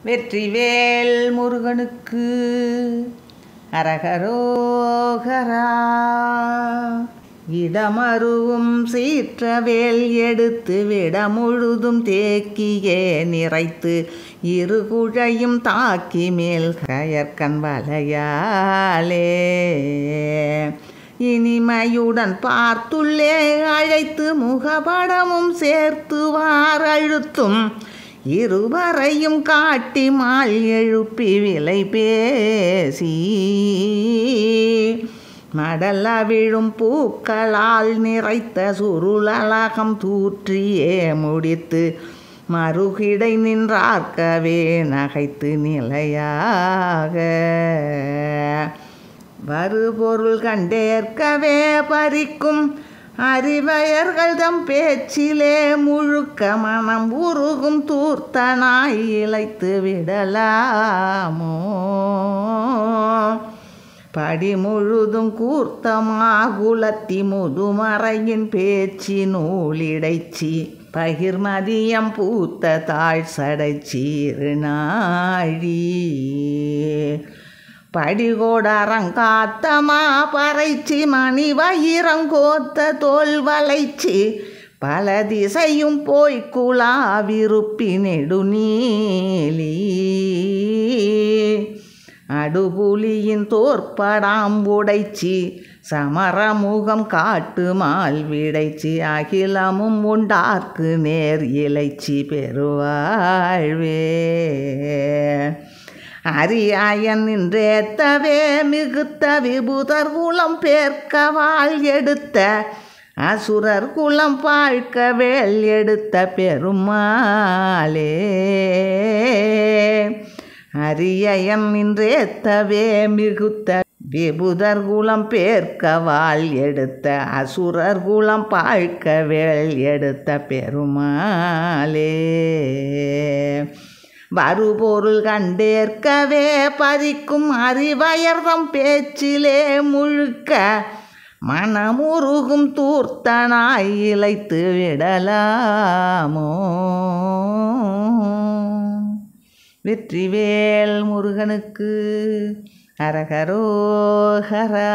வெற்றிவேல் முருகனுக்கு அரகரோகரா. இடமருவும் சீற்றவேல் எடுத்து விடமுழுதும் தேக்கியே நிறைத்து இருகுழையும் தாக்கி மேல் கயற்கண் வலையாலே இனிமையுடன் பார்த்துள்ளே அழைத்து முகபடமும் சேர்த்துவார் அழுத்தும் இருவரையும் காட்டி மால் எழுப்பி விலை பேசி மடல விழும் பூக்களால் நிறைத்த சுருளலகம் தூற்றியே முடித்து மறுகிடை நின்றார்க்கவே நகைத்து நிலையாக வருபொருள் கண்டேற்கவே பறிக்கும் அறிவயர்கள் தம் பேச்சிலே முழுக்க மனம் உருகும் தூர்த்தனாய் இழைத்து விடலாமோ. படி முழுதும் கூர்த்தமாகுலத்தி முதுமறையின் பேச்சு நூலிடைச்சி பகிர்மதியம் பூத்த தாழ் சடைச்சீறு நாழி படிகோடரங்காத்தமா பறைச்சி மணி வயிறங்கோத்த தோல் வளைச்சி பல திசையும் போய் குழாவிருப்பி நெடுநீலி அடுபுலியின் தோற்படாம் உடைச்சி சமரமுகம் காட்டு மால் விடைச்சி அகிலமும் உண்டார்க்கு நேர் இலைச்சி பெருவாழ்வே. அரியாயன் நின்றேத்தவே மிகுத்த விபுதர் குலம் பேர்க்கவாள் எடுத்த அசுரர் குலம் பாழ்க்க வேல் எடுத்த பெருமாளே. அரியன் நின்றேத்தவே மிகுத்த விபுதர் குலம் பேர்க்கவாள் எடுத்த அசுரர் குலம் பாழ்க்க வேல் எடுத்த பெருமாளே. வருபொருள் கண்டேற்கவே பறிக்கும் அறிவயர்தம் பேச்சிலே முழுக்க மனமுருகும் தூர்த்தனாய் இழைத்து விடலாமோ. வெற்றிவேல் முருகனுக்கு அரகரோகரா.